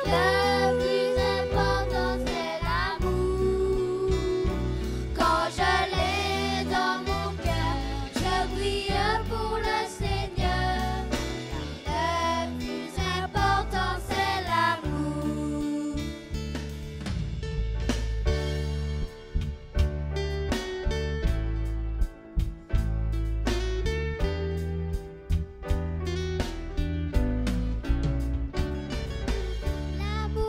Le plus important c'est l'amour. Quand je l'ai dans mon cœur, je brille pour le Seigneur. Le plus important c'est l'amour. L'amour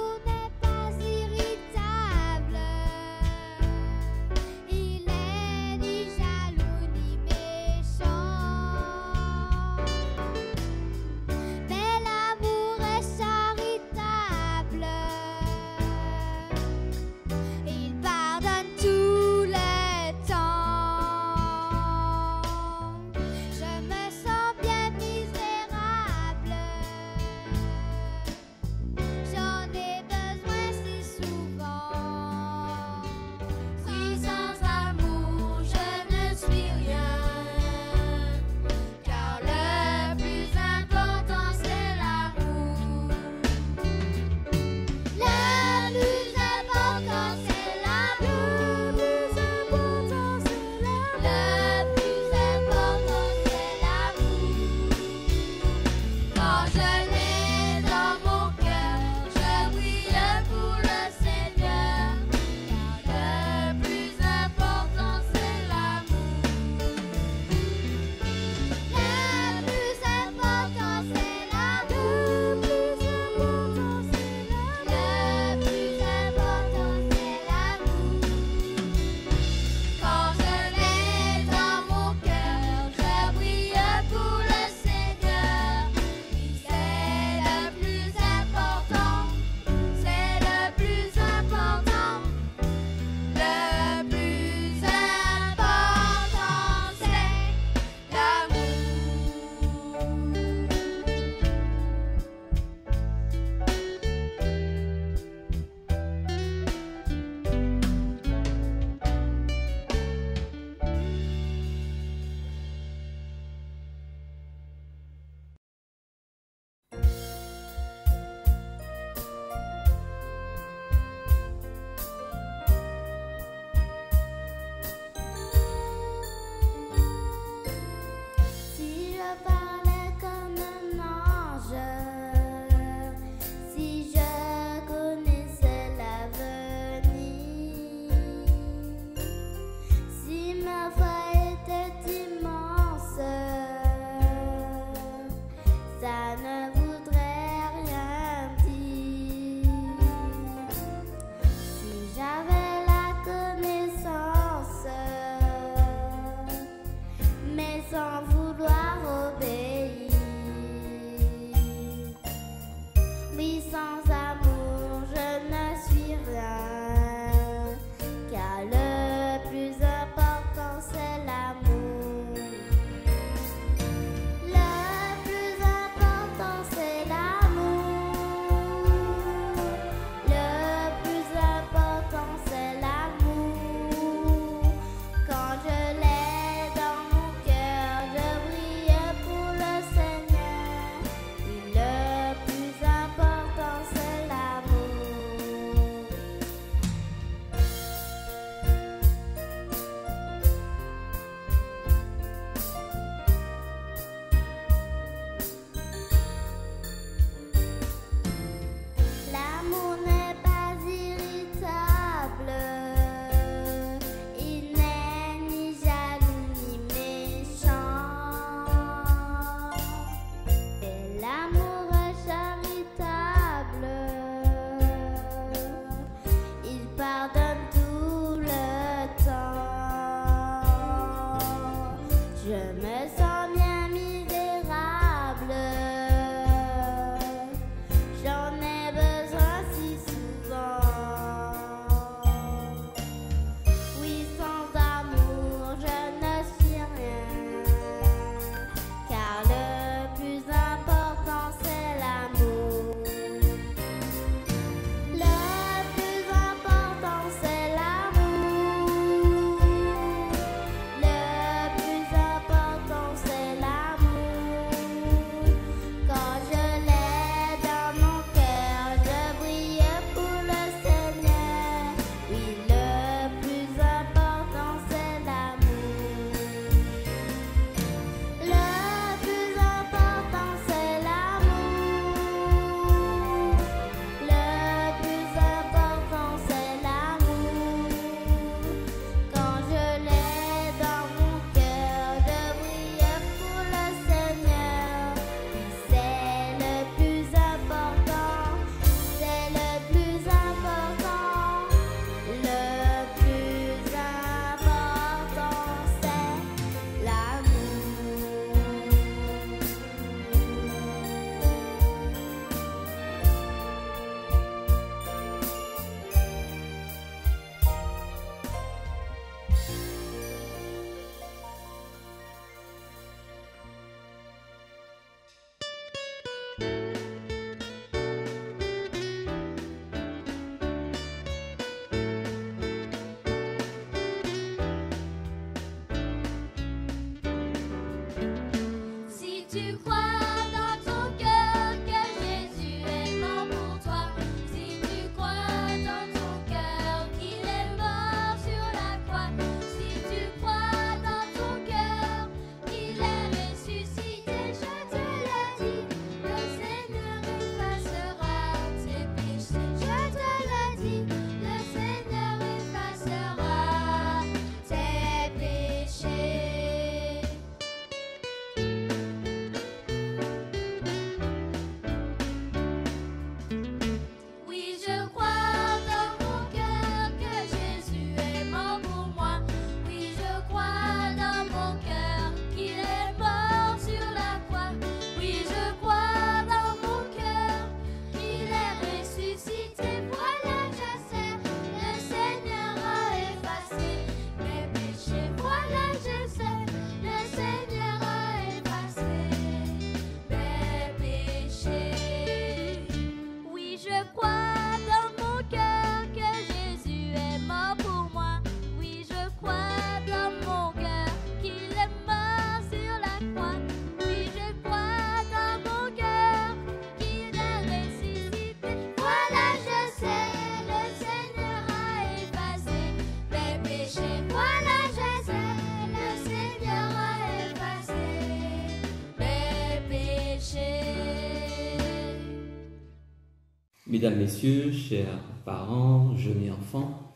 Mesdames, Messieurs, chers parents, jeunes et enfants,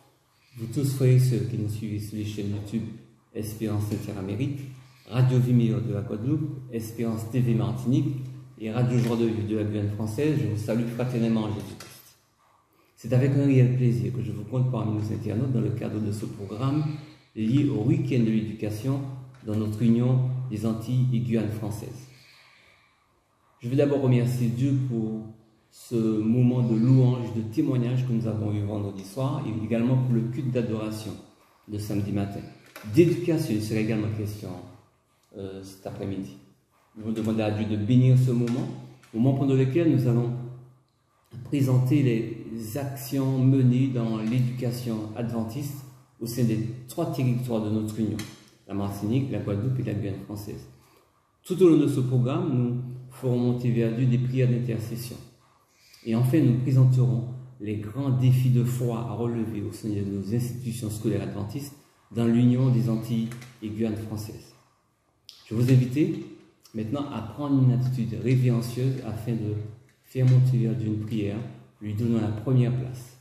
vous tous frères et sœurs qui nous suivez sur les chaînes YouTube Espérance Inter-Amérique, Radio Vimeo de la Guadeloupe, Espérance TV Martinique et Radio Joie de Vivre de la Guyane française, je vous salue fraternellement en Jésus-Christ. C'est avec un réel plaisir que je vous compte parmi nos internautes dans le cadre de ce programme lié au week-end de l'éducation dans notre union des Antilles et Guyane française. Je veux d'abord remercier Dieu pour ce moment de louange, de témoignage que nous avons eu vendredi soir et également pour le culte d'adoration de samedi matin. D'éducation, il sera également question cet après-midi. Nous allons demander à Dieu de bénir ce moment pendant lequel nous allons présenter les actions menées dans l'éducation adventiste au sein des 3 territoires de notre union, la Martinique, la Guadeloupe et la Guyane française. Tout au long de ce programme, nous ferons monter vers Dieu des prières d'intercession. Et enfin, nous présenterons les grands défis de foi à relever au sein de nos institutions scolaires adventistes dans l'Union des Antilles et Guyane françaises. Je vous invite maintenant à prendre une attitude révérencieuse afin de faire monter vers Dieu une prière, lui donnant la première place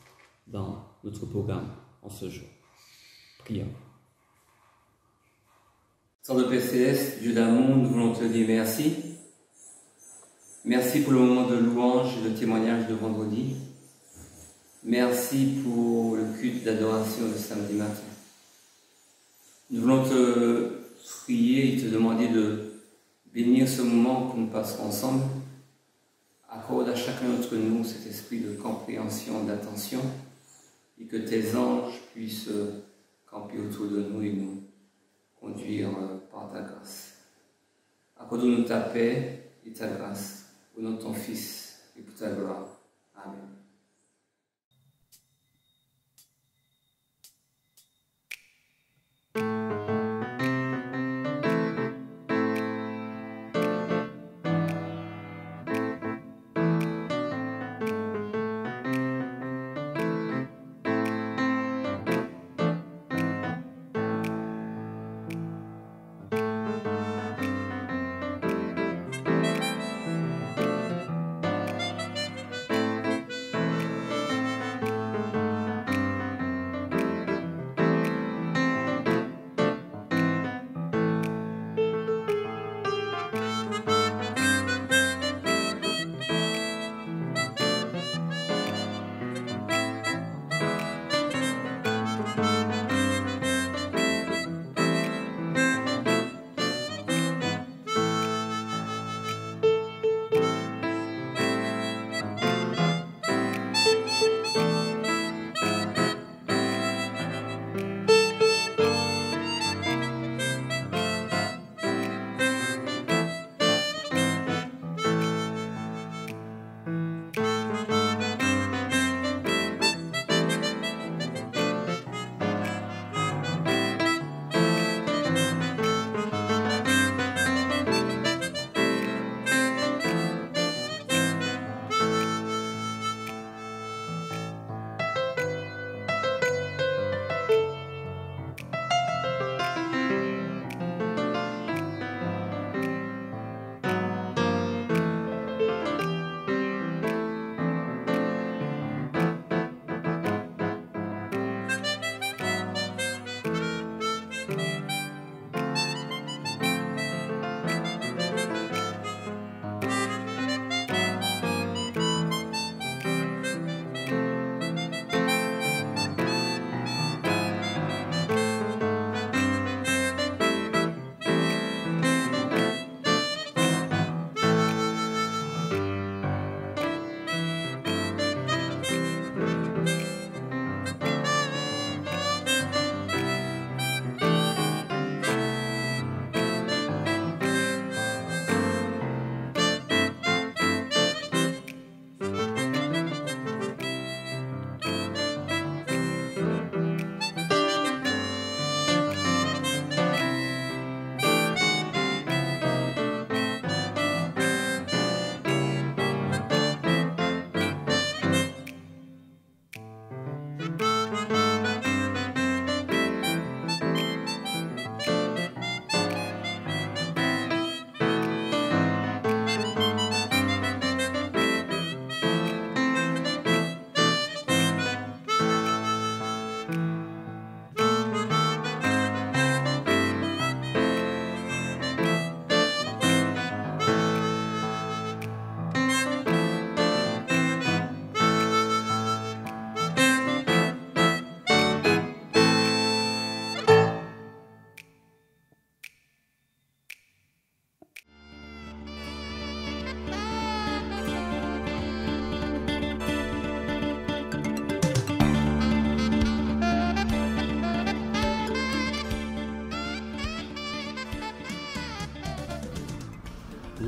dans notre programme en ce jour. Prions. Sans de Père Céleste, Dieu d'amour, nous voulons te dire merci. Merci pour le moment de louange et de témoignage de vendredi. Merci pour le culte d'adoration de samedi matin. Nous voulons te prier et te demander de bénir ce moment que nous passerons ensemble. Accorde à chacun d'entre nous cet esprit de compréhension, d'attention, et que tes anges puissent camper autour de nous et nous conduire par ta grâce. Accorde-nous ta paix et ta grâce. Au nom de ton Fils et pour ta gloire. Amen.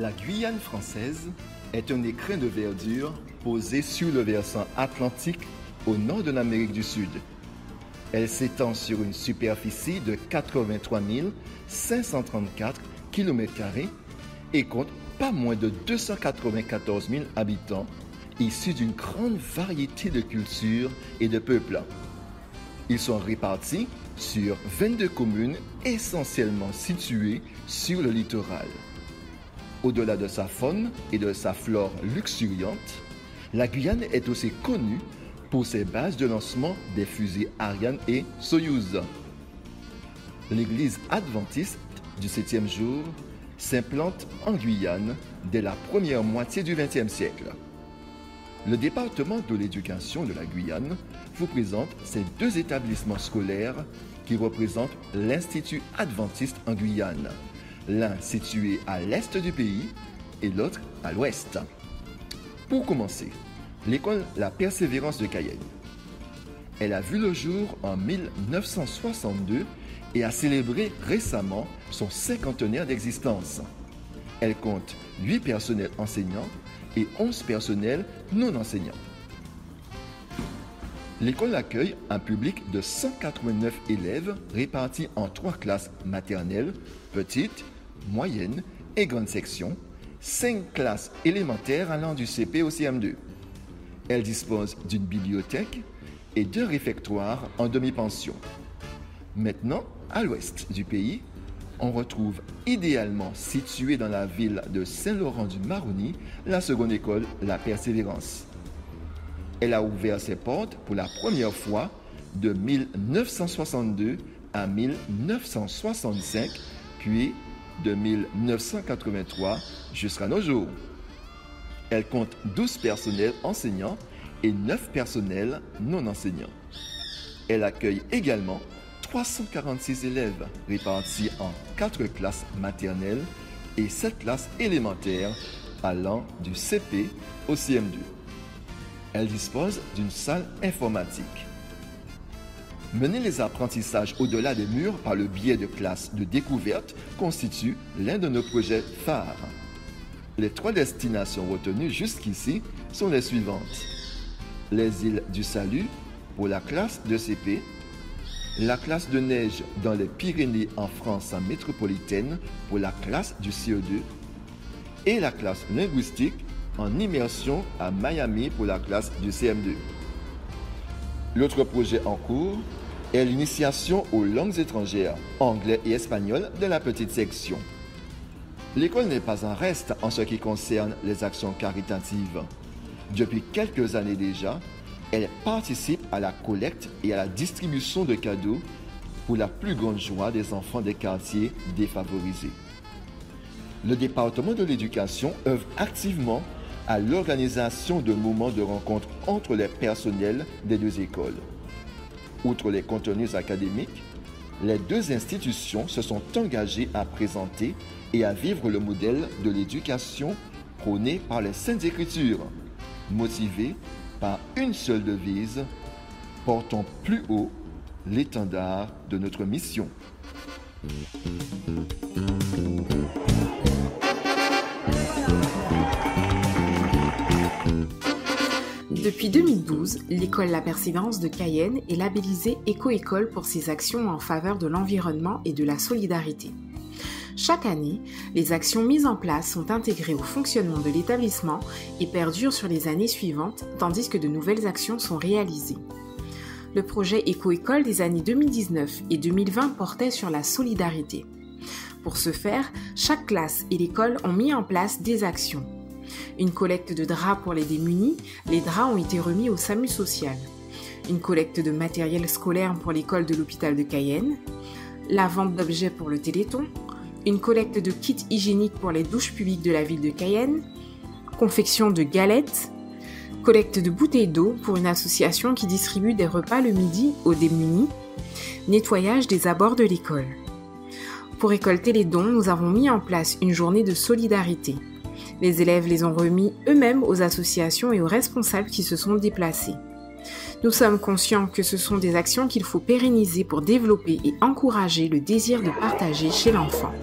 La Guyane française est un écrin de verdure posé sur le versant atlantique au nord de l'Amérique du Sud. Elle s'étend sur une superficie de 83 534 km² et compte pas moins de 294 000 habitants, issus d'une grande variété de cultures et de peuples. Ils sont répartis sur 22 communes essentiellement situées sur le littoral. Au-delà de sa faune et de sa flore luxuriante, la Guyane est aussi connue pour ses bases de lancement des fusées Ariane et Soyouz. L'Église adventiste du 7e jour s'implante en Guyane dès la première moitié du XXe siècle. Le département de l'éducation de la Guyane vous présente ces deux établissements scolaires qui représentent l'Institut adventiste en Guyane, l'un situé à l'est du pays et l'autre à l'ouest. Pour commencer, l'école La Persévérance de Cayenne. Elle a vu le jour en 1962 et a célébré récemment son 50e d'existence. Elle compte 8 personnels enseignants et 11 personnels non enseignants. L'école accueille un public de 189 élèves répartis en 3 classes maternelles, petites, moyennes et grandes sections, 5 classes élémentaires allant du CP au CM2. Elle dispose d'une bibliothèque et 2 réfectoires en demi-pension. Maintenant, à l'ouest du pays, on retrouve idéalement située dans la ville de Saint-Laurent-du-Maroni la seconde école La Persévérance. Elle a ouvert ses portes pour la première fois de 1962 à 1965, puis de 1983 jusqu'à nos jours. Elle compte 12 personnels enseignants et 9 personnels non enseignants. Elle accueille également 346 élèves répartis en 4 classes maternelles et 7 classes élémentaires allant du CP au CM2. Elle dispose d'une salle informatique. Mener les apprentissages au-delà des murs par le biais de classes de découverte constitue l'un de nos projets phares. Les 3 destinations retenues jusqu'ici sont les suivantes. Les îles du Salut pour la classe de CP, la classe de neige dans les Pyrénées en France métropolitaine pour la classe du CE2 et la classe linguistique en immersion à Miami pour la classe du CM2. L'autre projet en cours est l'initiation aux langues étrangères, anglais et espagnol de la petite section. L'école n'est pas en reste en ce qui concerne les actions caritatives. Depuis quelques années déjà, elle participe à la collecte et à la distribution de cadeaux pour la plus grande joie des enfants des quartiers défavorisés. Le département de l'éducation œuvre activement à l'organisation de moments de rencontre entre les personnels des 2 écoles. Outre les contenus académiques, les 2 institutions se sont engagées à présenter et à vivre le modèle de l'éducation prôné par les Saintes Écritures, motivé par une seule devise: portons plus haut l'étendard de notre mission. Depuis 2012, l'école La Persévérance de Cayenne est labellisée Éco-École pour ses actions en faveur de l'environnement et de la solidarité. Chaque année, les actions mises en place sont intégrées au fonctionnement de l'établissement et perdurent sur les années suivantes, tandis que de nouvelles actions sont réalisées. Le projet Éco-École des années 2019 et 2020 portait sur la solidarité. Pour ce faire, chaque classe et l'école ont mis en place des actions. Une collecte de draps pour les démunis, les draps ont été remis au SAMU social. Une collecte de matériel scolaire pour l'école de l'hôpital de Cayenne. La vente d'objets pour le Téléthon. Une collecte de kits hygiéniques pour les douches publiques de la ville de Cayenne. Confection de galettes. Collecte de bouteilles d'eau pour une association qui distribue des repas le midi aux démunis. Nettoyage des abords de l'école. Pour récolter les dons, nous avons mis en place une journée de solidarité. Les élèves les ont remis eux-mêmes aux associations et aux responsables qui se sont déplacés. Nous sommes conscients que ce sont des actions qu'il faut pérenniser pour développer et encourager le désir de partager chez l'enfant.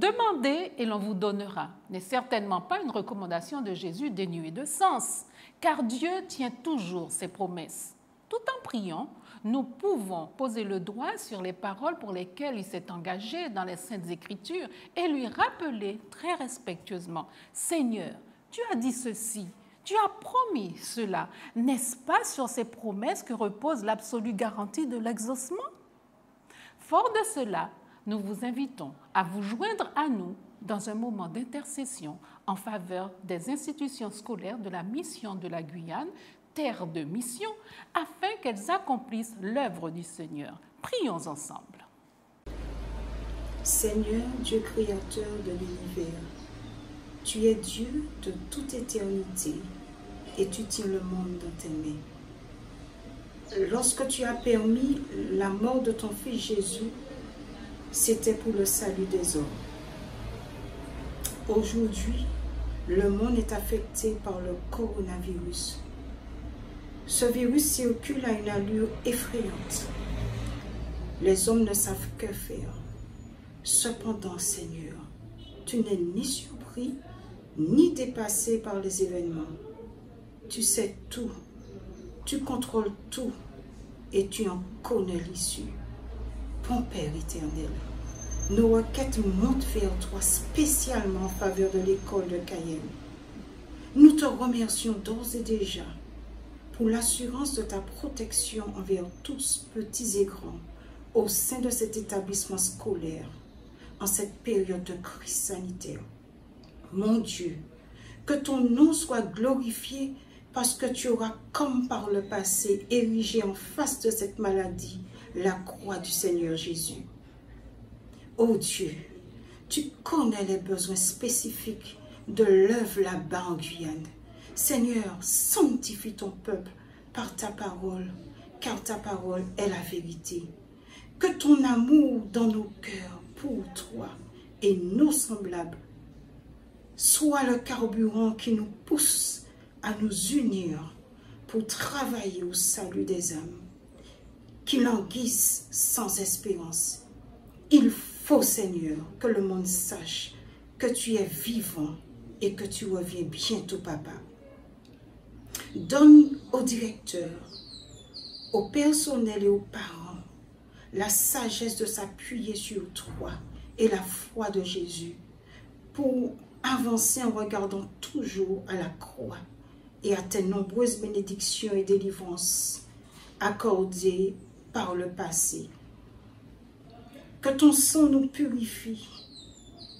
Demandez et l'on vous donnera n'est certainement pas une recommandation de Jésus dénuée de sens, car Dieu tient toujours ses promesses. Tout en priant, nous pouvons poser le doigt sur les paroles pour lesquelles il s'est engagé dans les Saintes Écritures et lui rappeler très respectueusement, « Seigneur, tu as dit ceci, tu as promis cela. N'est-ce pas sur ces promesses que repose l'absolue garantie de l'exaucement ?» Fort de cela, nous vous invitons à vous joindre à nous dans un moment d'intercession en faveur des institutions scolaires de la mission de la Guyane, terre de mission, afin qu'elles accomplissent l'œuvre du Seigneur. Prions ensemble. Seigneur, Dieu créateur de l'univers, tu es Dieu de toute éternité et tu tiens le monde dans tes mains. Lorsque tu as permis la mort de ton Fils Jésus, c'était pour le salut des hommes. Aujourd'hui, le monde est affecté par le coronavirus. Ce virus circule à une allure effrayante. Les hommes ne savent que faire. Cependant, Seigneur, tu n'es ni surpris, ni dépassé par les événements. Tu sais tout, tu contrôles tout et tu en connais l'issue. Mon Père éternel, nos requêtes montent vers toi spécialement en faveur de l'école de Cayenne. Nous te remercions d'ores et déjà pour l'assurance de ta protection envers tous, petits et grands, au sein de cet établissement scolaire, en cette période de crise sanitaire. Mon Dieu, que ton nom soit glorifié parce que tu auras, comme par le passé, érigé en face de cette maladie la croix du Seigneur Jésus. Ô Dieu, tu connais les besoins spécifiques de l'œuvre là-bas en Guyane. Seigneur, sanctifie ton peuple par ta parole, car ta parole est la vérité. Que ton amour dans nos cœurs pour toi et nos semblables soit le carburant qui nous pousse à nous unir pour travailler au salut des âmes qui languissent sans espérance. Il faut, Seigneur, que le monde sache que tu es vivant et que tu reviens bientôt, Papa. Donne au directeur, au personnel et aux parents la sagesse de s'appuyer sur toi et la foi de Jésus pour avancer en regardant toujours à la croix et à tes nombreuses bénédictions et délivrances accordées par le passé. Que ton sang nous purifie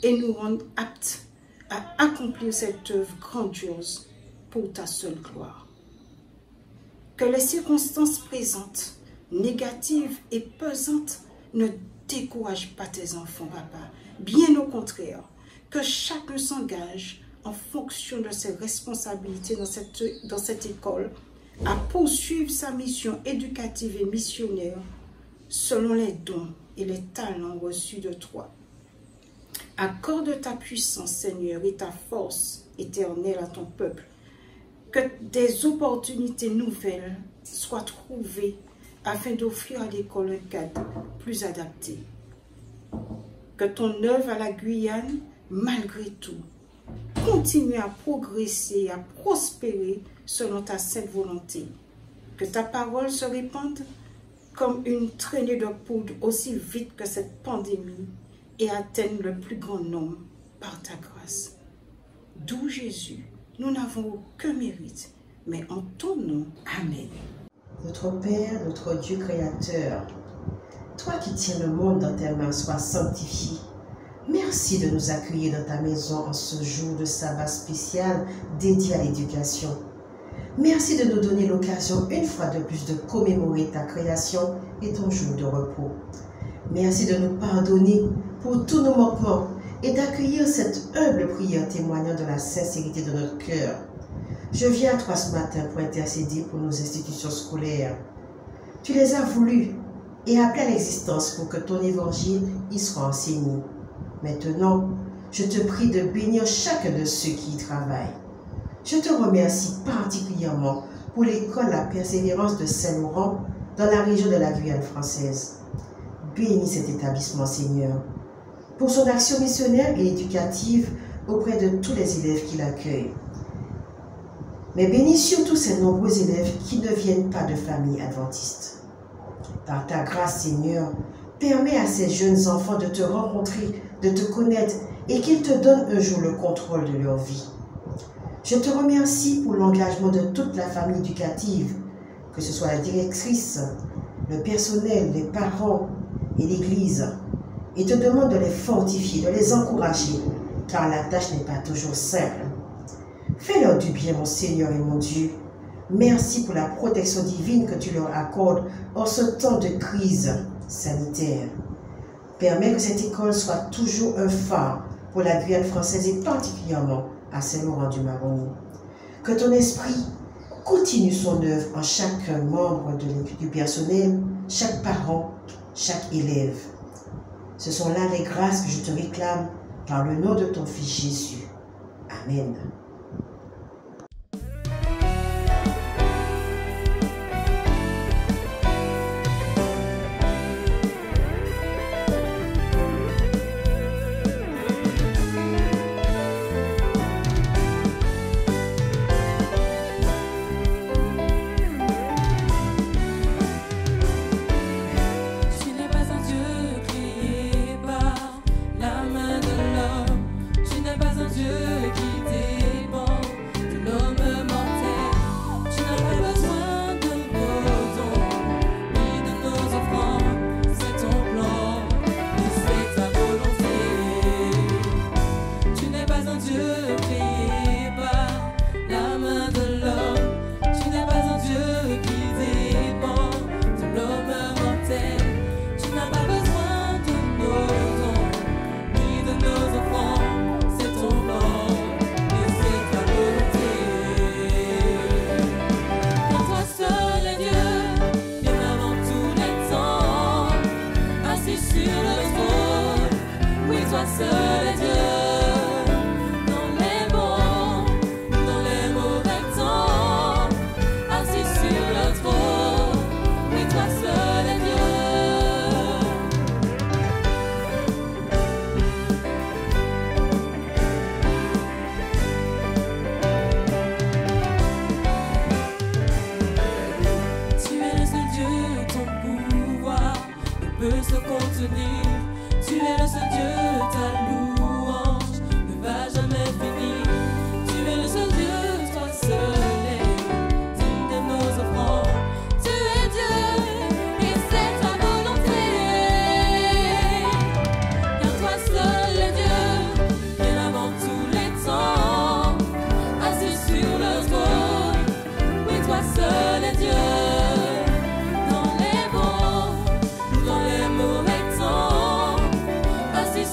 et nous rende aptes à accomplir cette œuvre grandiose pour ta seule gloire. Que les circonstances présentes, négatives et pesantes, ne découragent pas tes enfants, Papa. Bien au contraire, que chacun s'engage en fonction de ses responsabilités dans cette école à poursuivre sa mission éducative et missionnaire selon les dons et les talents reçus de toi. Accorde ta puissance, Seigneur, et ta force éternelle à ton peuple. Que des opportunités nouvelles soient trouvées afin d'offrir à l'école un cadre plus adapté. Que ton œuvre à la Guyane, malgré tout, continue à progresser et à prospérer selon ta sainte volonté. Que ta parole se répande comme une traînée de poudre aussi vite que cette pandémie et atteigne le plus grand nombre par ta grâce. D'où Jésus, nous n'avons aucun mérite, mais en ton nom, Amen. Notre Père, notre Dieu créateur, toi qui tiens le monde dans tes mains, sois sanctifié. Merci de nous accueillir dans ta maison en ce jour de sabbat spécial dédié à l'éducation. Merci de nous donner l'occasion une fois de plus de commémorer ta création et ton jour de repos. Merci de nous pardonner pour tous nos manquements et d'accueillir cette humble prière témoignant de la sincérité de notre cœur. Je viens à toi ce matin pour intercéder pour nos institutions scolaires. Tu les as voulues et appelées à l'existence pour que ton évangile y soit enseigné. Maintenant, je te prie de bénir chacun de ceux qui y travaillent. Je te remercie particulièrement pour l'école La Persévérance de pour son action missionnaire et éducative auprès de tous les élèves qu'il accueille. Mais bénis surtout ces nombreux élèves qui ne viennent pas de famille adventiste. Par ta grâce, Seigneur, permets à ces jeunes enfants de te rencontrer, de te connaître et qu'ils te donnent un jour le contrôle de leur vie. Je te remercie pour l'engagement de toute la famille éducative, que ce soit la directrice, le personnel, les parents et l'Église, et te demande de les fortifier, de les encourager, car la tâche n'est pas toujours simple. Fais-leur du bien, mon Seigneur et mon Dieu. Merci pour la protection divine que tu leur accordes en ce temps de crise sanitaire. Permets que cette école soit toujours un phare pour la Guyane française et particulièrement à Saint-Laurent-du-Maroni. Que ton esprit continue son œuvre en chaque membre du personnel, chaque parent, chaque élève. Ce sont là les grâces que je te réclame par le nom de ton Fils Jésus. Amen.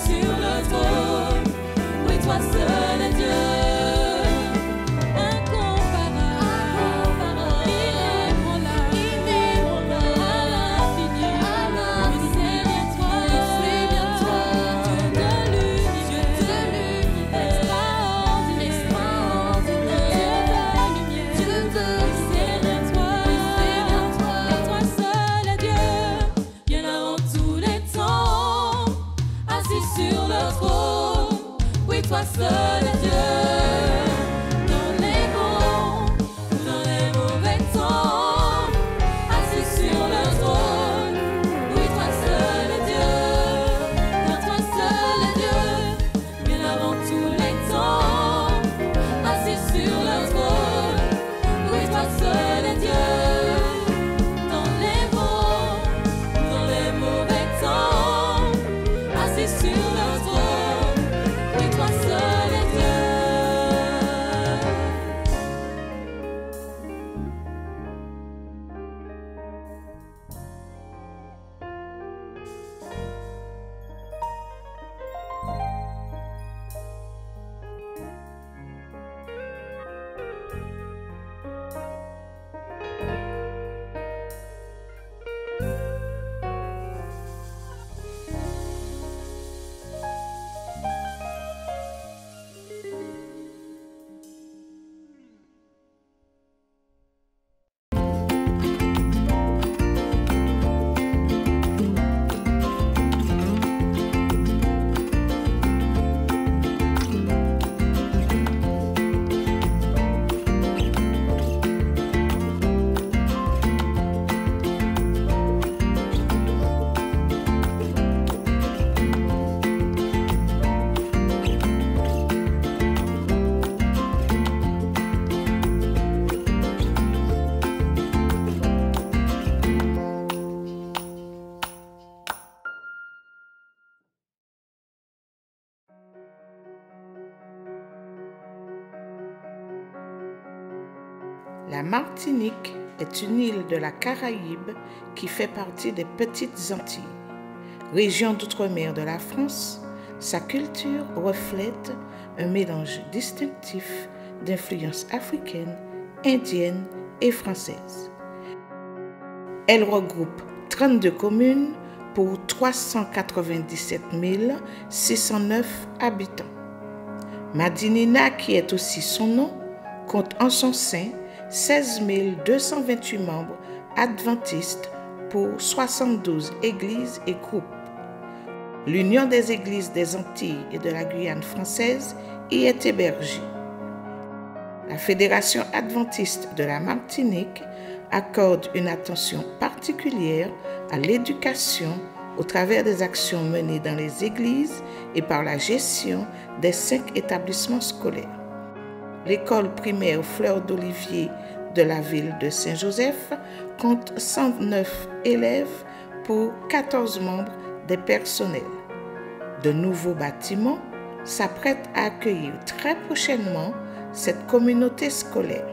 Sur le trône. Martinique est une île de la Caraïbe qui fait partie des Petites Antilles. Région d'outre-mer de la France, sa culture reflète un mélange distinctif d'influences africaines, indiennes et françaises. Elle regroupe 32 communes pour 397 609 habitants. Madinina, qui est aussi son nom, compte en son sein 16 228 membres adventistes pour 72 églises et groupes. L'Union des églises des Antilles et de la Guyane française y est hébergée. La Fédération adventiste de la Martinique accorde une attention particulière à l'éducation au travers des actions menées dans les églises et par la gestion des 5 établissements scolaires. L'école primaire Fleur d'Olivier de la ville de Saint-Joseph compte 109 élèves pour 14 membres des personnels. De nouveaux bâtiments s'apprêtent à accueillir très prochainement cette communauté scolaire.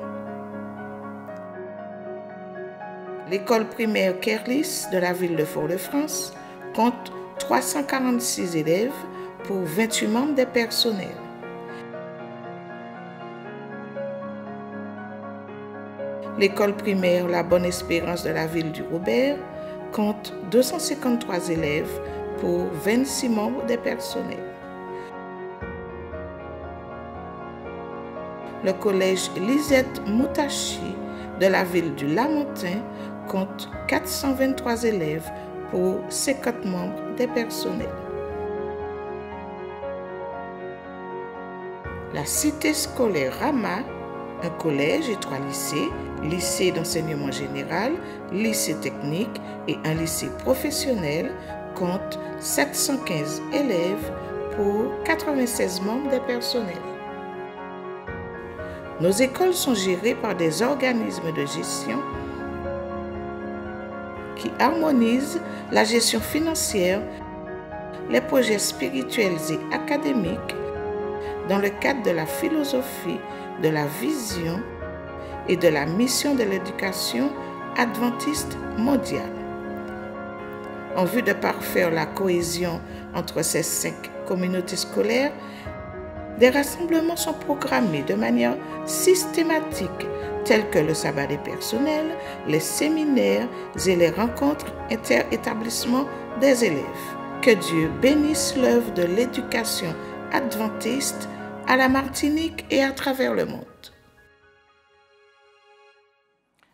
L'école primaire Kerlis de la ville de Fort-de-France compte 346 élèves pour 28 membres des personnels. L'école primaire La Bonne Espérance de la ville du Robert compte 253 élèves pour 26 membres des personnels. Le collège Lisette Moutachi de la ville du Lamentin compte 423 élèves pour 50 membres des personnels. La cité scolaire Rama, un collège et 3 lycées, lycée d'enseignement général, lycée technique et un lycée professionnel, compte 715 élèves pour 96 membres des personnels. Nos écoles sont gérées par des organismes de gestion qui harmonisent la gestion financière, les projets spirituels et académiques dans le cadre de la philosophie, de la vision et de la mission de l'éducation adventiste mondiale. En vue de parfaire la cohésion entre ces 5 communautés scolaires, des rassemblements sont programmés de manière systématique, tels que le sabbat des personnels, les séminaires et les rencontres inter-établissements des élèves. Que Dieu bénisse l'œuvre de l'éducation adventiste à la Martinique et à travers le monde.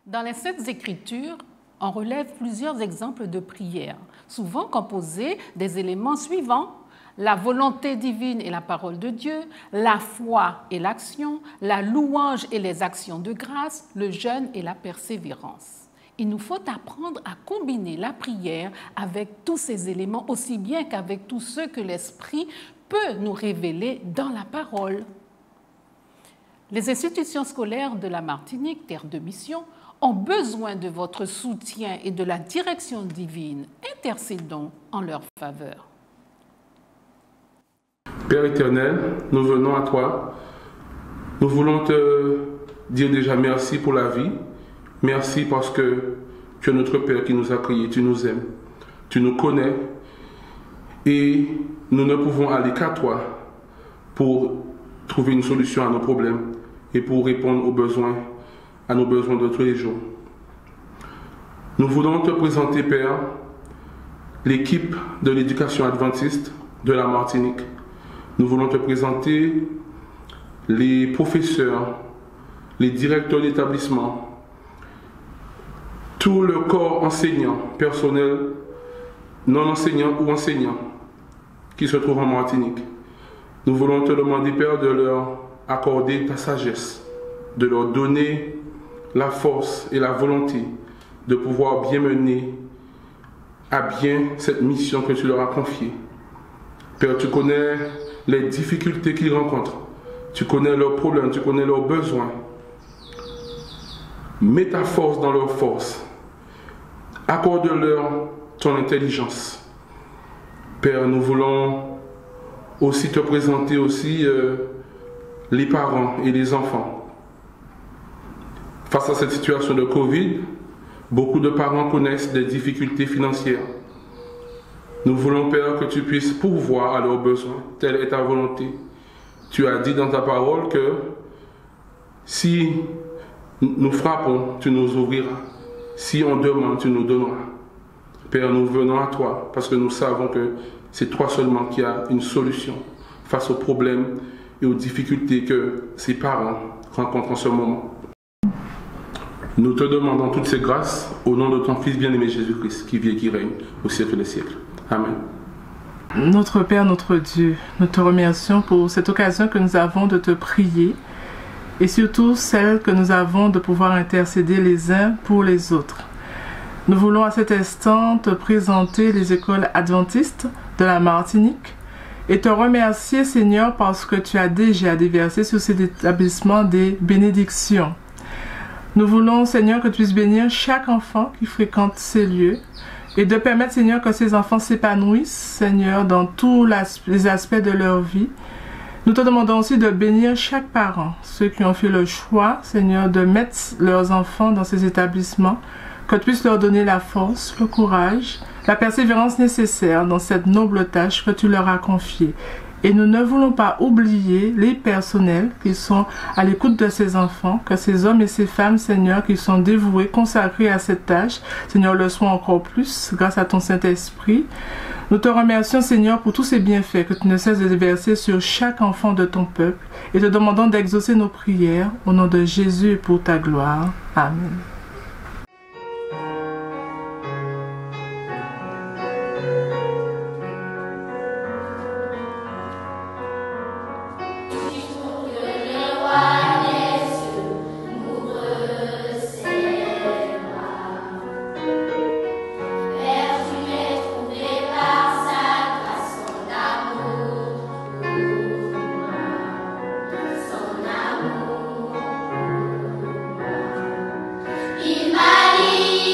Dans les Saintes Écritures, on relève plusieurs exemples de prières, souvent composées des éléments suivants: la volonté divine et la parole de Dieu, la foi et l'action, la louange et les actions de grâce, le jeûne et la persévérance. Il nous faut apprendre à combiner la prière avec tous ces éléments, aussi bien qu'avec tous ceux que l'Esprit peut nous révéler dans la parole. Les institutions scolaires de la Martinique, terre de mission, ont besoin de votre soutien et de la direction divine. Intercédons en leur faveur. Père éternel, nous venons à toi. Nous voulons te dire déjà merci pour la vie. Merci parce que tu es notre Père qui nous a créés, tu nous aimes, tu nous connais et nous ne pouvons aller qu'à toi pour trouver une solution à nos problèmes et pour répondre aux besoins, à nos besoins de tous les jours. Nous voulons te présenter, Père, l'équipe de l'éducation adventiste de la Martinique. Nous voulons te présenter les professeurs, les directeurs d'établissement, tout le corps enseignant, personnel, non enseignant ou enseignant qui se trouve en Martinique. Nous voulons te demander, Père, de leur accorder ta sagesse, de leur donner la force et la volonté de pouvoir bien mener à bien cette mission que tu leur as confiée. Père, tu connais les difficultés qu'ils rencontrent, tu connais leurs problèmes, tu connais leurs besoins. Mets ta force dans leur force. Accorde-leur ton intelligence. Père, nous voulons aussi te présenter aussi les parents et les enfants. Face à cette situation de Covid, beaucoup de parents connaissent des difficultés financières. Nous voulons, Père, que tu puisses pourvoir à leurs besoins. Telle est ta volonté. Tu as dit dans ta parole que si nous frappons, tu nous ouvriras. Si on demande, tu nous donneras. Père, nous venons à toi parce que nous savons que c'est toi seulement qui as une solution face aux problèmes et aux difficultés que ces parents rencontrent en ce moment. Nous te demandons toutes ces grâces au nom de ton Fils bien-aimé Jésus-Christ, qui vit et qui règne au siècle des siècles. Amen. Notre Père, notre Dieu, nous te remercions pour cette occasion que nous avons de te prier et surtout celle que nous avons de pouvoir intercéder les uns pour les autres. Nous voulons à cet instant te présenter les écoles adventistes de la Martinique et te remercier, Seigneur, parce que tu as déjà déversé sur ces établissements des bénédictions. Nous voulons, Seigneur, que tu puisses bénir chaque enfant qui fréquente ces lieux et de permettre, Seigneur, que ces enfants s'épanouissent, Seigneur, dans tous les aspects de leur vie. Nous te demandons aussi de bénir chaque parent, ceux qui ont fait le choix, Seigneur, de mettre leurs enfants dans ces établissements, que tu puisses leur donner la force, le courage, la persévérance nécessaire dans cette noble tâche que tu leur as confiée. Et nous ne voulons pas oublier les personnels qui sont à l'écoute de ces enfants, que ces hommes et ces femmes, Seigneur, qui sont dévoués, consacrés à cette tâche, Seigneur, le soient encore plus grâce à ton Saint-Esprit. Nous te remercions, Seigneur, pour tous ces bienfaits que tu ne cesses de déverser sur chaque enfant de ton peuple et te demandons d'exaucer nos prières au nom de Jésus et pour ta gloire. Amen. J'ai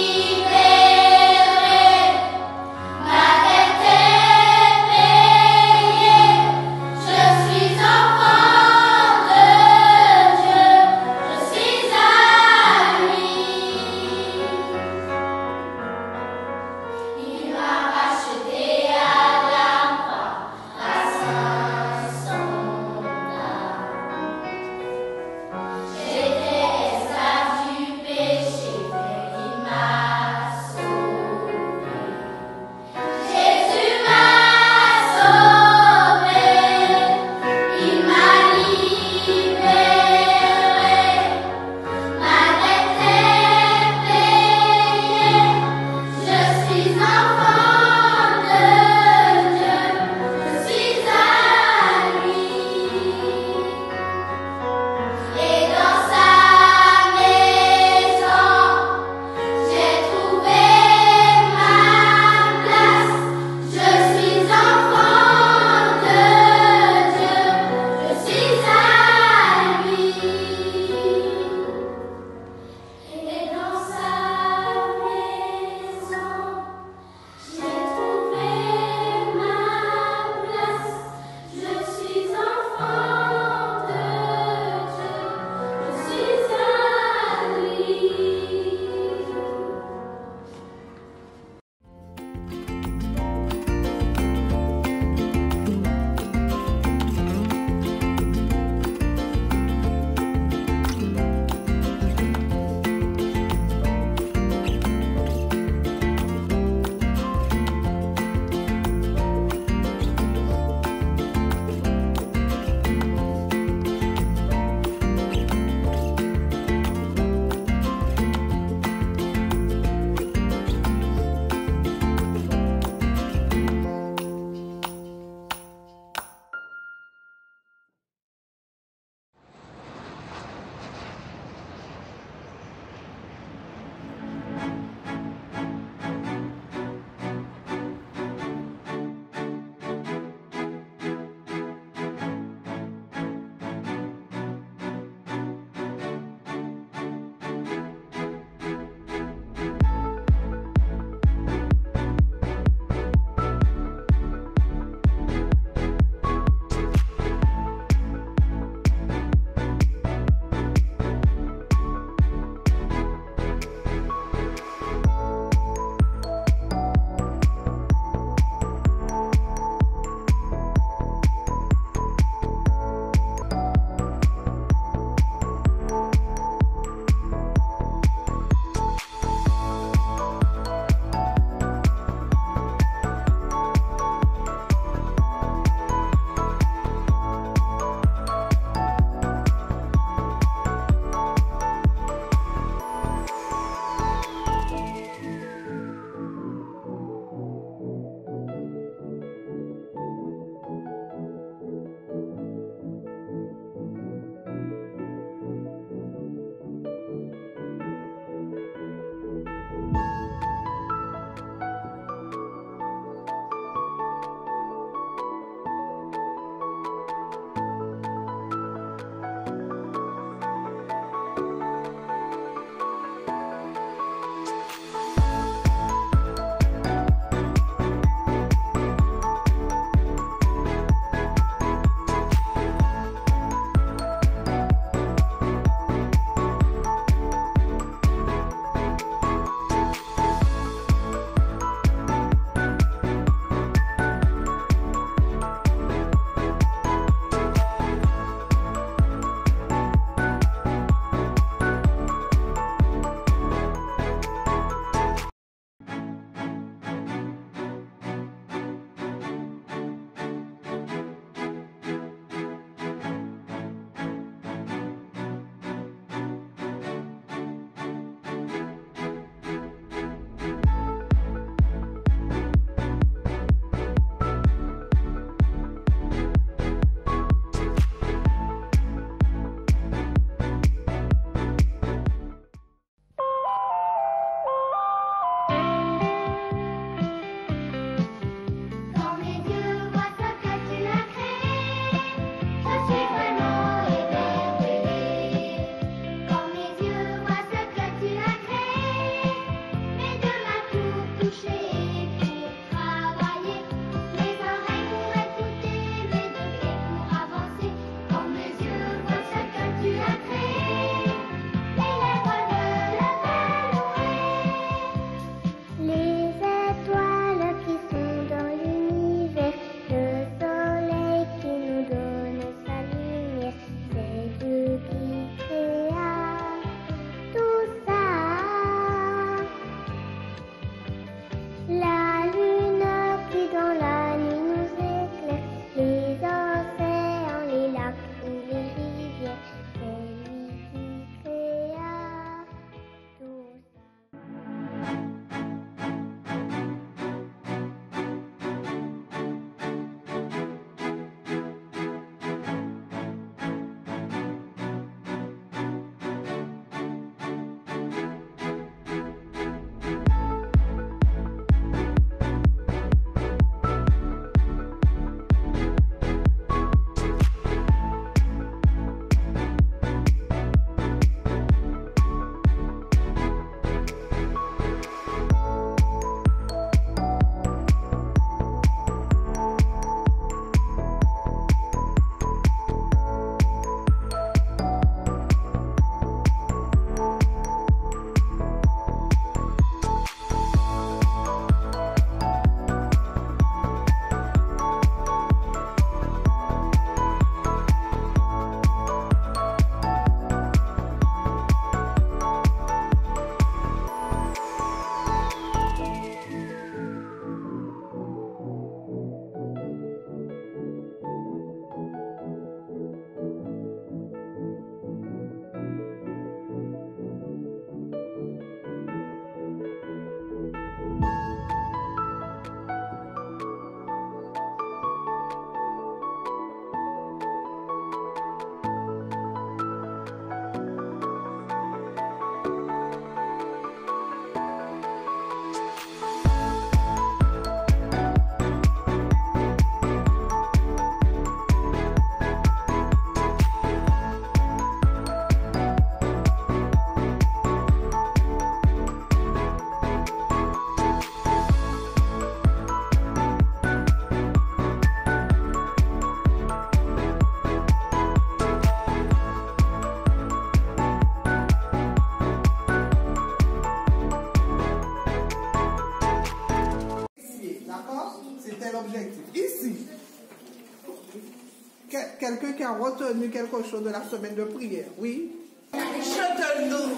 quelqu'un qui a retenu quelque chose de la semaine de prière. Oui? Je te loue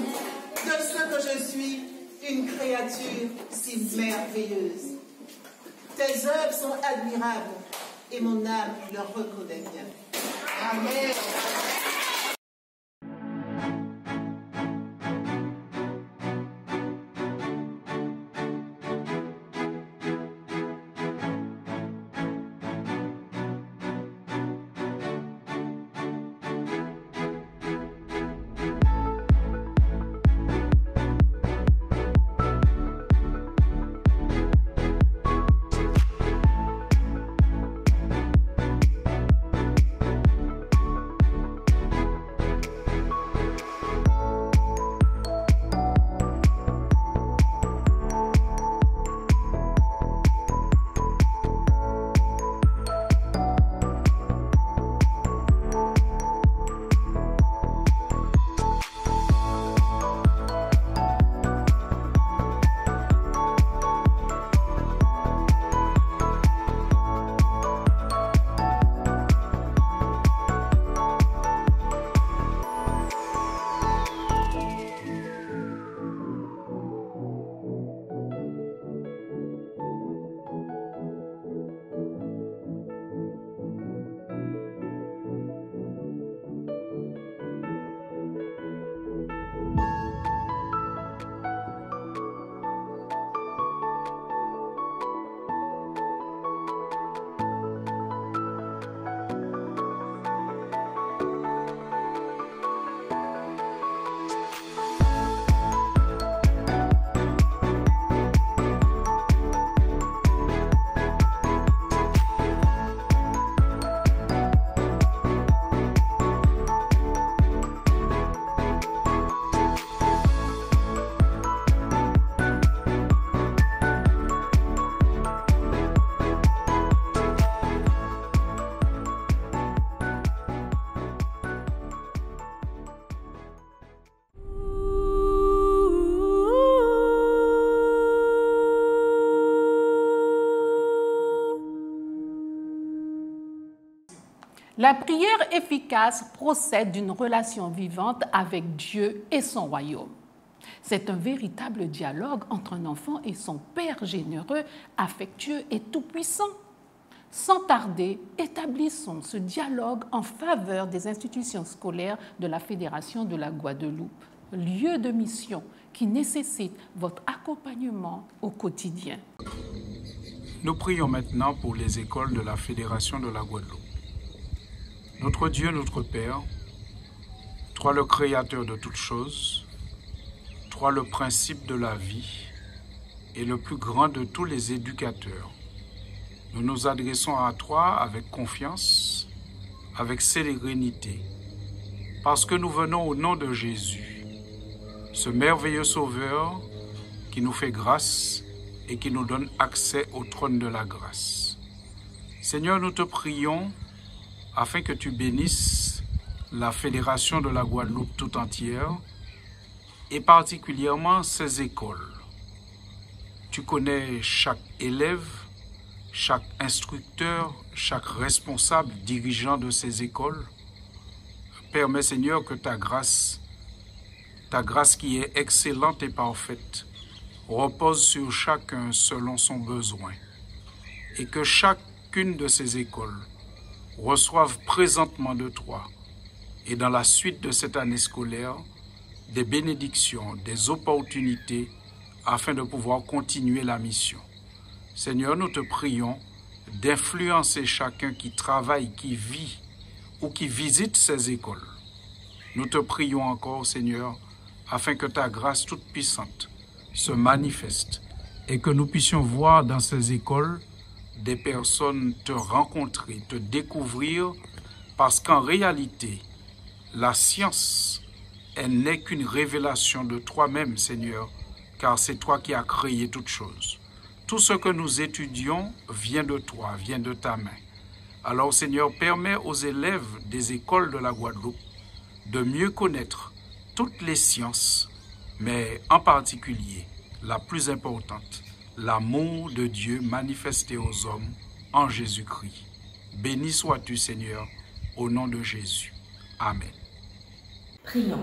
de ce que je suis une créature si merveilleuse. Tes œuvres sont admirables et mon âme le reconnaît bien. Amen. La prière efficace procède d'une relation vivante avec Dieu et son royaume. C'est un véritable dialogue entre un enfant et son Père généreux, affectueux et tout-puissant. Sans tarder, établissons ce dialogue en faveur des institutions scolaires de la Fédération de la Guadeloupe, lieu de mission qui nécessite votre accompagnement au quotidien. Nous prions maintenant pour les écoles de la Fédération de la Guadeloupe. Notre Dieu, notre Père, toi le Créateur de toutes choses, toi le principe de la vie et le plus grand de tous les éducateurs, nous nous adressons à toi avec confiance, avec sérénité, parce que nous venons au nom de Jésus, ce merveilleux Sauveur qui nous fait grâce et qui nous donne accès au trône de la grâce. Seigneur, nous te prions afin que tu bénisses la Fédération de la Guadeloupe tout entière et particulièrement ces écoles. Tu connais chaque élève, chaque instructeur, chaque responsable, dirigeant de ces écoles. Permets, Seigneur, que ta grâce qui est excellente et parfaite, repose sur chacun selon son besoin et que chacune de ces écoles reçoivent présentement de toi et dans la suite de cette année scolaire des bénédictions, des opportunités afin de pouvoir continuer la mission. Seigneur, nous te prions d'influencer chacun qui travaille, qui vit ou qui visite ces écoles. Nous te prions encore, Seigneur, afin que ta grâce toute puissante se manifeste et que nous puissions voir dans ces écoles des personnes te rencontrer, te découvrir, parce qu'en réalité, la science, elle n'est qu'une révélation de toi-même, Seigneur, car c'est toi qui as créé toutes choses. Tout ce que nous étudions vient de toi, vient de ta main. Alors, Seigneur, permets aux élèves des écoles de la Guadeloupe de mieux connaître toutes les sciences, mais en particulier, la plus importante, l'amour de Dieu manifesté aux hommes en Jésus-Christ. Béni sois-tu, Seigneur, Au nom de Jésus. Amen. Prions.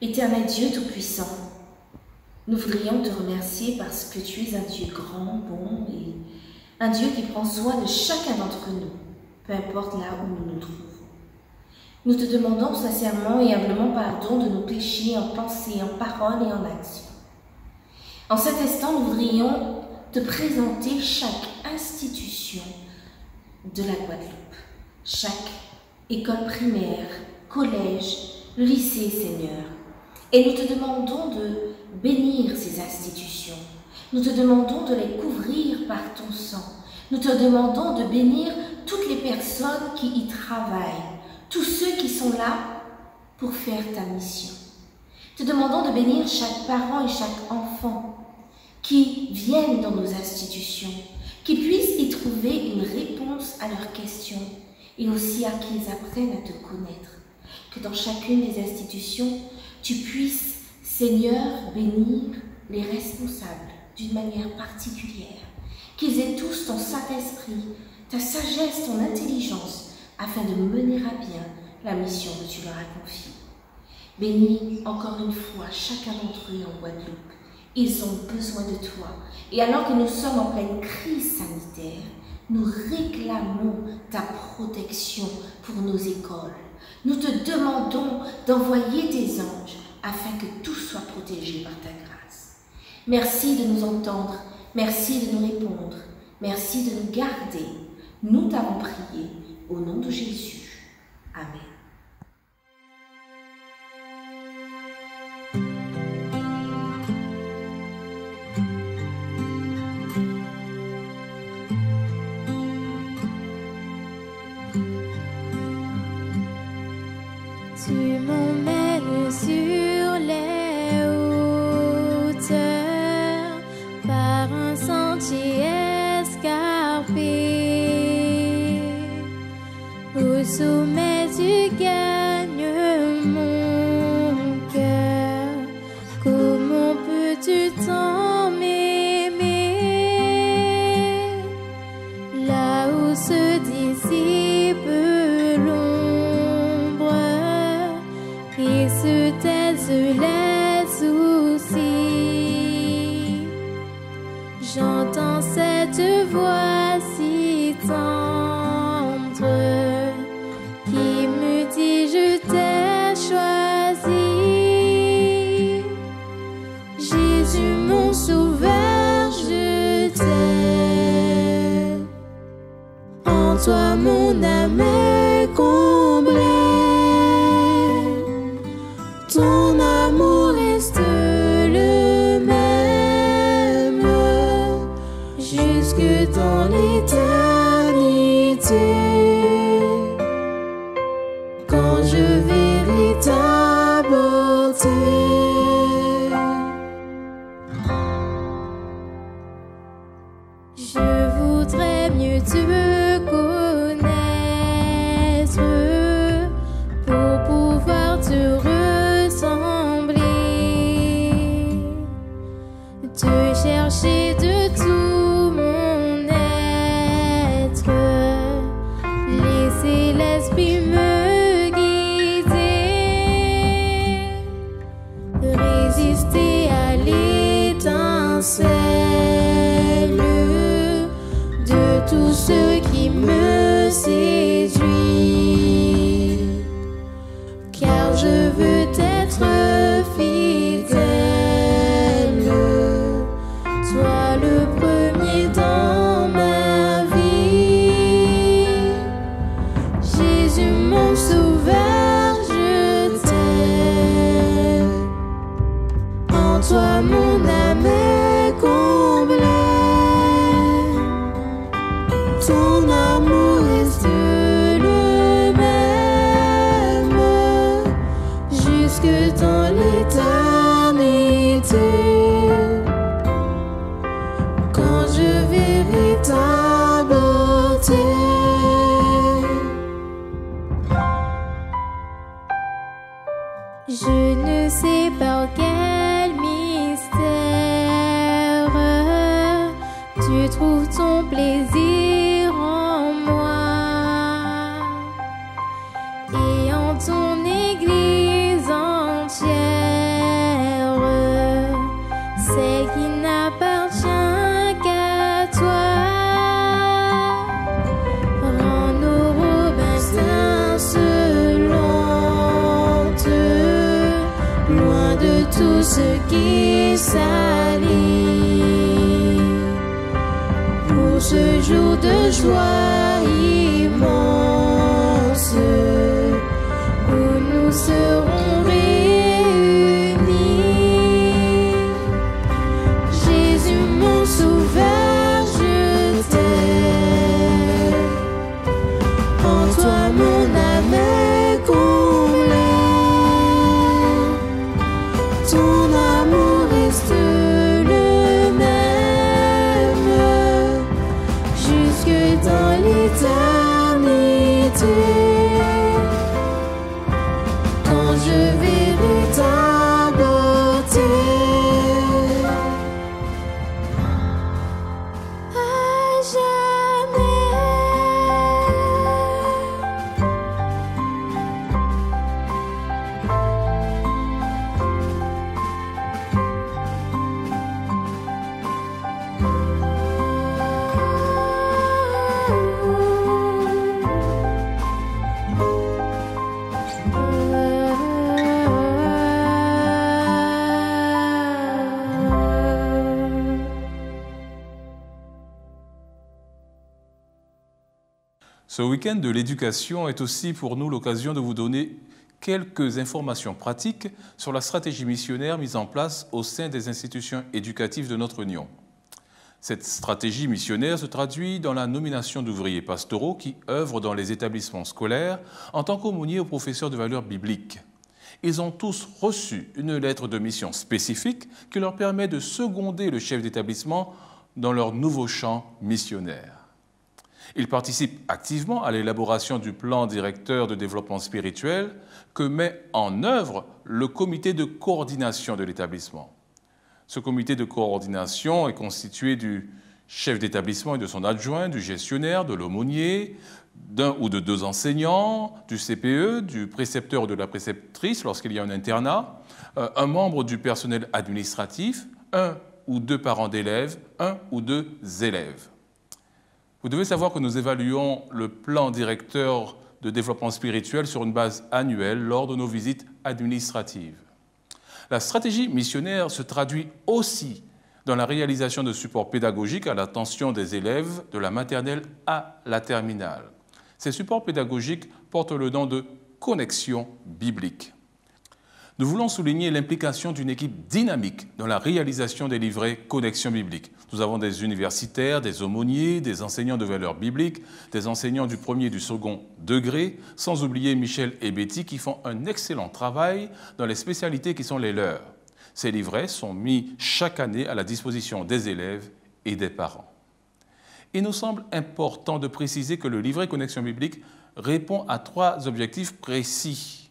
Éternel Dieu Tout-Puissant, nous voudrions te remercier parce que tu es un Dieu grand, bon et un Dieu qui prend soin de chacun d'entre nous, peu importe là où nous nous trouvons. Nous te demandons sincèrement et humblement pardon de nos péchés en pensée, en parole et en action. En cet instant, nous voudrions te présenter chaque institution de la Guadeloupe, chaque école primaire, collège, lycée, Seigneur. Et nous te demandons de bénir ces institutions. Nous te demandons de les couvrir par ton sang. Nous te demandons de bénir toutes les personnes qui y travaillent, tous ceux qui sont là pour faire ta mission. Te demandons de bénir chaque parent et chaque enfant qui viennent dans nos institutions, qui puissent y trouver une réponse à leurs questions et aussi à qu'ils apprennent à te connaître. Que dans chacune des institutions, tu puisses, Seigneur, bénir les responsables d'une manière particulière, qu'ils aient tous ton Saint-Esprit, ta sagesse, ton intelligence, afin de mener à bien la mission que tu leur as confiée. Bénis encore une fois chacun d'entre eux en Guadeloupe. Ils ont besoin de toi. Et alors que nous sommes en pleine crise sanitaire, nous réclamons ta protection pour nos écoles. Nous te demandons d'envoyer tes anges afin que tout soit protégé par ta grâce. Merci de nous entendre, merci de nous répondre, merci de nous garder. Nous t'avons prié au nom de Jésus. Amen. Tu m'emmènes sur les hauteurs par un sentier escarpé. Au sommet tu gagnes mon cœur. Comment peux-tu tant m'aimer? Là où se dissipe l'ombre et se taisent les soucis, j'entends cette voix si tendre qui me dit je t'ai choisi. Jésus mon sauveur, je t'aime. En toi mon âme est comblée. Ton amour reste le même jusque dans l'éternité. Quand je verrai ta beauté, je voudrais mieux te connaître pour pouvoir te te chercher de tout mon être, laisser l'esprit me guider, résister à l'étincelle de tout ce qui me séduit, car je veux t'être fidèle, toi le premier dans ma vie. Jésus mon sauveur, je t'aime. En toi mon âme est comblée. Ton amour reste le même jusque dans l'éternité. Quand je verrai ta beauté, je ne sais par quel mystère tu trouves ton plaisir en moi. de joie immense où nous serons réunis. Jésus mon sauveur, je t'aime. En toi mon âme est comblée. Ton amour reste le même jusque dans l'éternité. Quand je verrai ta beauté à jamais. Ce week-end de l'éducation est aussi pour nous l'occasion de vous donner quelques informations pratiques sur la stratégie missionnaire mise en place au sein des institutions éducatives de notre Union. Cette stratégie missionnaire se traduit dans la nomination d'ouvriers pastoraux qui œuvrent dans les établissements scolaires en tant qu'aumôniers aux professeurs de valeurs bibliques. Ils ont tous reçu une lettre de mission spécifique qui leur permet de seconder le chef d'établissement dans leur nouveau champ missionnaire. Ils participent activement à l'élaboration du plan directeur de développement spirituel que met en œuvre le comité de coordination de l'établissement. Ce comité de coordination est constitué du chef d'établissement et de son adjoint, du gestionnaire, de l'aumônier, d'un ou de deux enseignants, du CPE, du précepteur ou de la préceptrice lorsqu'il y a un internat, un membre du personnel administratif, un ou deux parents d'élèves, un ou deux élèves. Vous devez savoir que nous évaluons le plan directeur de développement spirituel sur une base annuelle lors de nos visites administratives. La stratégie missionnaire se traduit aussi dans la réalisation de supports pédagogiques à l'attention des élèves de la maternelle à la terminale. Ces supports pédagogiques portent le nom de connexion biblique. Nous voulons souligner l'implication d'une équipe dynamique dans la réalisation des livrets Connexion biblique. Nous avons des universitaires, des aumôniers, des enseignants de valeurs bibliques, des enseignants du premier et du second degré, sans oublier Michel et Betty qui font un excellent travail dans les spécialités qui sont les leurs. Ces livrets sont mis chaque année à la disposition des élèves et des parents. Il nous semble important de préciser que le livret Connexion biblique répond à 3 objectifs précis.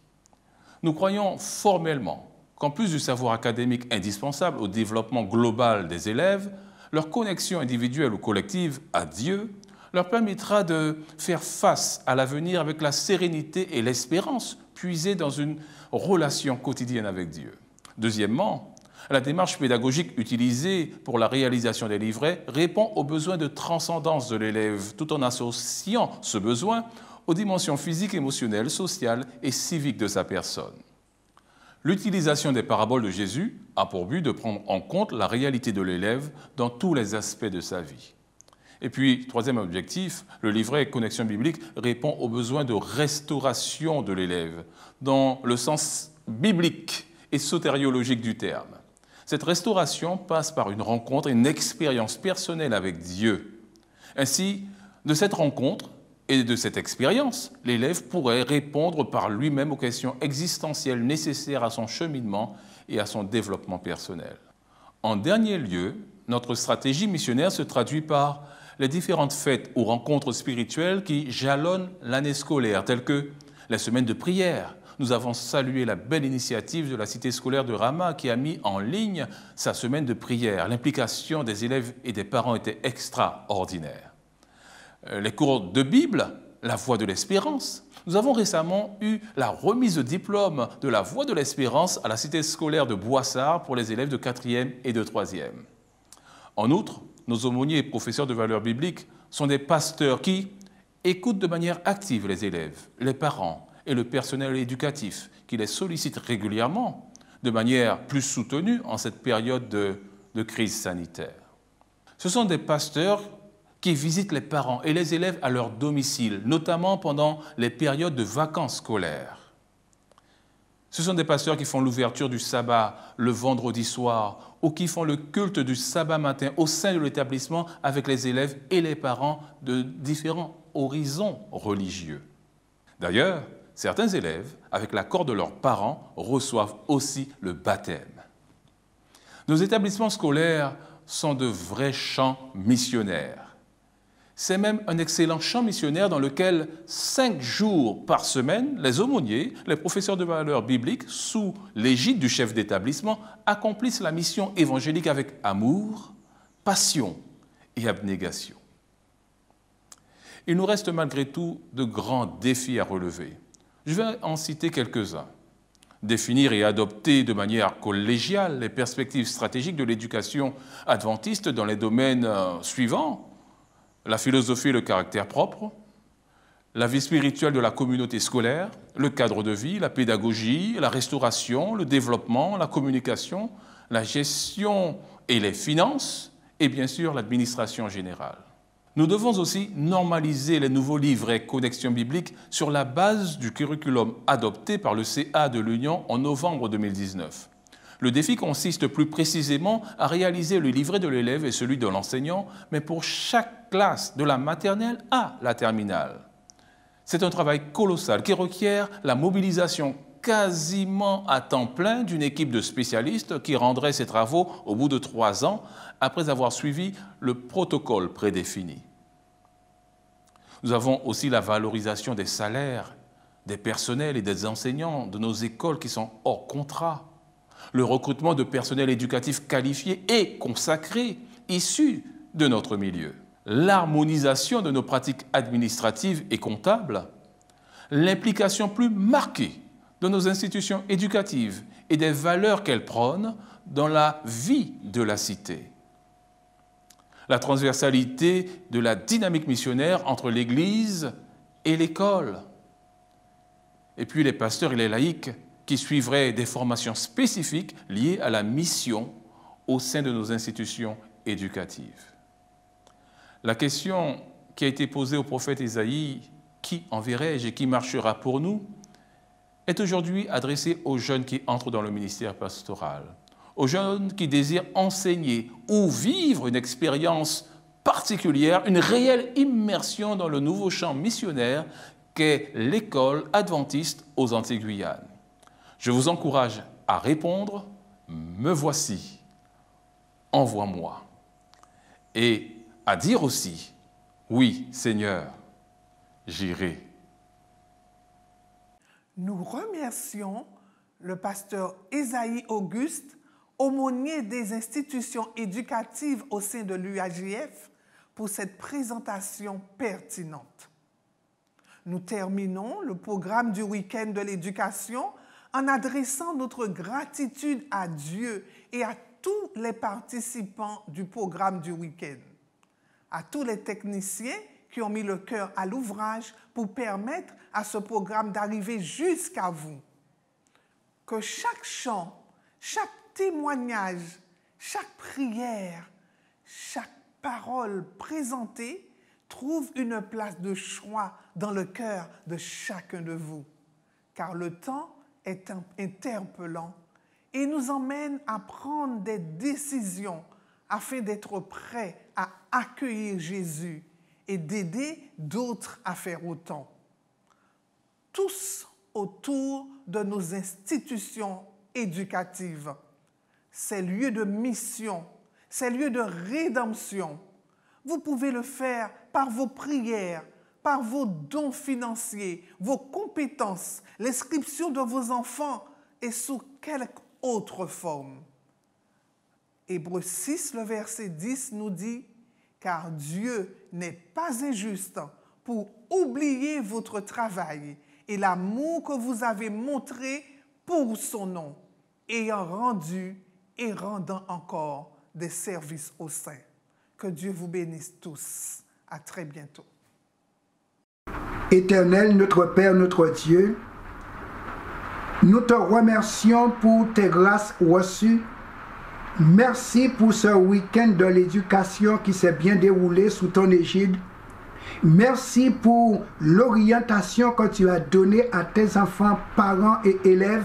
Nous croyons formellement qu'en plus du savoir académique indispensable au développement global des élèves, leur connexion individuelle ou collective à Dieu leur permettra de faire face à l'avenir avec la sérénité et l'espérance puisées dans une relation quotidienne avec Dieu. Deuxièmement, la démarche pédagogique utilisée pour la réalisation des livrets répond aux besoins de transcendance de l'élève tout en associant ce besoin aux dimensions physiques, émotionnelles, sociales et civiques de sa personne. L'utilisation des paraboles de Jésus a pour but de prendre en compte la réalité de l'élève dans tous les aspects de sa vie. Et puis, troisième objectif, le livret Connexion biblique répond aux besoins de restauration de l'élève, dans le sens biblique et sotériologique du terme. Cette restauration passe par une rencontre et une expérience personnelle avec Dieu. Ainsi, de cette rencontre et de cette expérience, l'élève pourrait répondre par lui-même aux questions existentielles nécessaires à son cheminement et à son développement personnel. En dernier lieu, notre stratégie missionnaire se traduit par les différentes fêtes ou rencontres spirituelles qui jalonnent l'année scolaire, telles que les semaines de prière. Nous avons salué la belle initiative de la cité scolaire de Rama qui a mis en ligne sa semaine de prière. L'implication des élèves et des parents était extraordinaire. Les cours de Bible, la Voie de l'Espérance. Nous avons récemment eu la remise de diplôme de la Voie de l'Espérance à la cité scolaire de Boissard pour les élèves de 4e et de 3e. En outre, nos aumôniers et professeurs de valeurs bibliques sont des pasteurs qui écoutent de manière active les élèves, les parents et le personnel éducatif, qui les sollicitent régulièrement de manière plus soutenue en cette période de crise sanitaire. Ce sont des pasteurs qui visitent les parents et les élèves à leur domicile, notamment pendant les périodes de vacances scolaires. Ce sont des pasteurs qui font l'ouverture du sabbat le vendredi soir ou qui font le culte du sabbat matin au sein de l'établissement avec les élèves et les parents de différents horizons religieux. D'ailleurs, certains élèves, avec l'accord de leurs parents, reçoivent aussi le baptême. Nos établissements scolaires sont de vrais champs missionnaires. C'est même un excellent champ missionnaire dans lequel 5 jours par semaine, les aumôniers, les professeurs de valeurs bibliques, sous l'égide du chef d'établissement, accomplissent la mission évangélique avec amour, passion et abnégation. Il nous reste malgré tout de grands défis à relever. Je vais en citer quelques-uns. Définir et adopter de manière collégiale les perspectives stratégiques de l'éducation adventiste dans les domaines suivants: la philosophie et le caractère propre, la vie spirituelle de la communauté scolaire, le cadre de vie, la pédagogie, la restauration, le développement, la communication, la gestion et les finances, et bien sûr l'administration générale. Nous devons aussi normaliser les nouveaux livrets Connexion biblique sur la base du curriculum adopté par le CA de l'Union en novembre 2019. Le défi consiste plus précisément à réaliser le livret de l'élève et celui de l'enseignant, mais pour chaque classe, de la maternelle à la terminale. C'est un travail colossal qui requiert la mobilisation quasiment à temps plein d'une équipe de spécialistes qui rendrait ses travaux au bout de 3 ans après avoir suivi le protocole prédéfini. Nous avons aussi la valorisation des salaires, des personnels et des enseignants de nos écoles qui sont hors contrat, le recrutement de personnel éducatif qualifié et consacré, issus de notre milieu, l'harmonisation de nos pratiques administratives et comptables, l'implication plus marquée de nos institutions éducatives et des valeurs qu'elles prônent dans la vie de la cité, la transversalité de la dynamique missionnaire entre l'Église et l'école, et puis les pasteurs et les laïcs qui suivraient des formations spécifiques liées à la mission au sein de nos institutions éducatives. La question qui a été posée au prophète Ésaïe, « Qui enverrai-je et qui marchera pour nous ?», est aujourd'hui adressée aux jeunes qui entrent dans le ministère pastoral, aux jeunes qui désirent enseigner ou vivre une expérience particulière, une réelle immersion dans le nouveau champ missionnaire qu'est l'école adventiste aux Antilles-Guyane. Je vous encourage à répondre « Me voici, envoie-moi » et à dire aussi « Oui, Seigneur, j'irai ». Nous remercions le pasteur Ésaïe Auguste, aumônier des institutions éducatives au sein de l'UAJF, pour cette présentation pertinente. Nous terminons le programme du week-end de l'éducation en adressant notre gratitude à Dieu et à tous les participants du programme du week-end, à tous les techniciens qui ont mis le cœur à l'ouvrage pour permettre à ce programme d'arriver jusqu'à vous. Que chaque chant, chaque témoignage, chaque prière, chaque parole présentée trouve une place de choix dans le cœur de chacun de vous, car le temps est interpellant et nous emmène à prendre des décisions afin d'être prêts à accueillir Jésus et d'aider d'autres à faire autant. Tous autour de nos institutions éducatives, ces lieux de mission, ces lieux de rédemption, vous pouvez le faire par vos prières, par vos dons financiers, vos compétences, l'inscription de vos enfants et sous quelque autre forme. Hébreux 6, le verset 10 nous dit « Car Dieu n'est pas injuste pour oublier votre travail et l'amour que vous avez montré pour son nom, ayant rendu et rendant encore des services aux saints. » Que Dieu vous bénisse tous. À très bientôt. Éternel, notre Père, notre Dieu, nous te remercions pour tes grâces reçues merci pour ce week-end de l'éducation qui s'est bien déroulé sous ton égide. Merci pour l'orientation que tu as donnée à tes enfants, parents et élèves.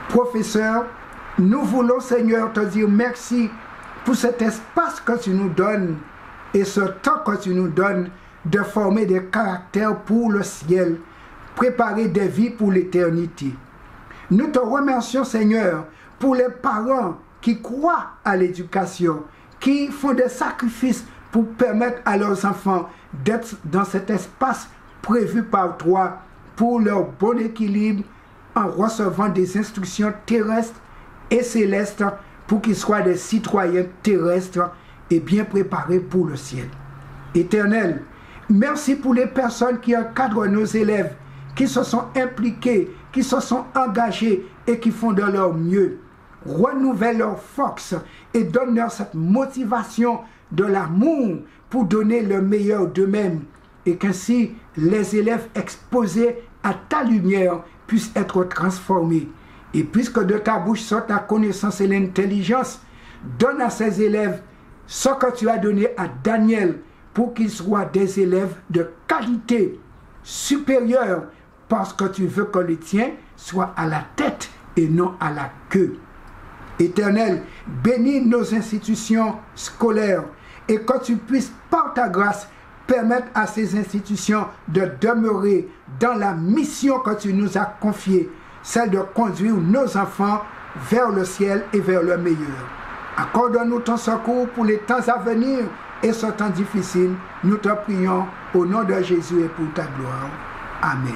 Professeurs, nous voulons, Seigneur, te dire merci pour cet espace que tu nous donnes et ce temps que tu nous donnes de former des caractères pour le ciel, préparer des vies pour l'éternité. Nous te remercions, Seigneur, pour les parents qui croient à l'éducation, qui font des sacrifices pour permettre à leurs enfants d'être dans cet espace prévu par toi pour leur bon équilibre en recevant des instructions terrestres et célestes pour qu'ils soient des citoyens terrestres et bien préparés pour le ciel. Éternel, merci pour les personnes qui encadrent nos élèves, qui se sont impliqués, qui se sont engagés et qui font de leur mieux. Renouvelle leur force et donne-leur cette motivation de l'amour pour donner le meilleur d'eux-mêmes et qu'ainsi les élèves exposés à ta lumière puissent être transformés. Et puisque de ta bouche sort la connaissance et l'intelligence, donne à ces élèves ce que tu as donné à Daniel pour qu'ils soient des élèves de qualité supérieure parce que tu veux que les tiens soient à la tête et non à la queue. Éternel, bénis nos institutions scolaires et que tu puisses, par ta grâce, permettre à ces institutions de demeurer dans la mission que tu nous as confiée, celle de conduire nos enfants vers le ciel et vers le meilleur. Accorde-nous ton secours pour les temps à venir et ce temps difficile. Nous te prions au nom de Jésus et pour ta gloire. Amen.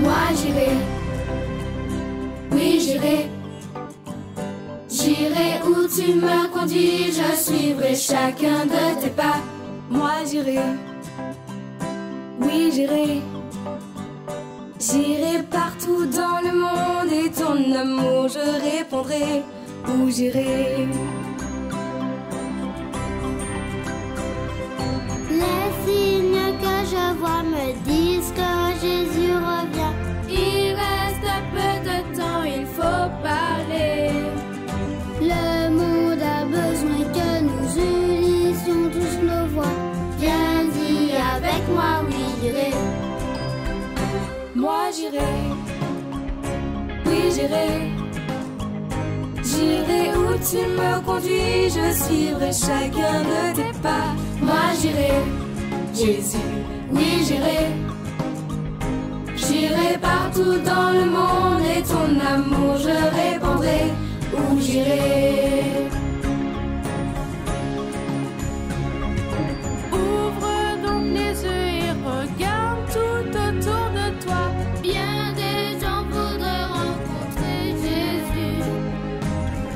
Moi j'irai, oui j'irai, j'irai où tu me conduis, je suivrai chacun de tes pas. Moi j'irai, oui j'irai, j'irai partout dans le monde et ton amour je répondrai, où j'irai. Les signes que je vois me disent que Jésus revient. Il reste peu de temps, il faut parler. Le monde a besoin que nous unissions tous nos voix. Viens dis avec moi, oui j'irai. Moi j'irai, oui j'irai. J'irai où tu me conduis, je suivrai chacun de tes pas. Moi j'irai, Jésus, oui j'irai. J'irai partout dans le monde et ton amour je répandrai, où j'irai. Ouvre donc les yeux et regarde tout autour de toi. Bien des gens voudraient rencontrer Jésus.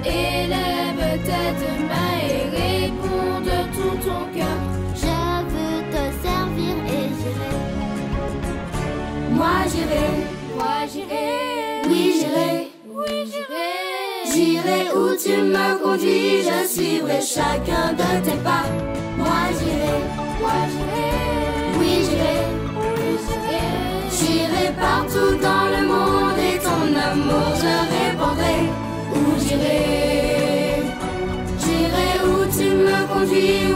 Élève tes deux mains et réponds de tout ton cœur. Je veux te servir et j'irai. Moi j'irai, oui j'irai, oui j'irai. J'irai où tu me conduis, je suivrai chacun de tes pas. Moi j'irai, oui j'irai, oui j'irai. J'irai partout dans le monde et ton amour je répandrai, où j'irai. J'irai où tu me conduis,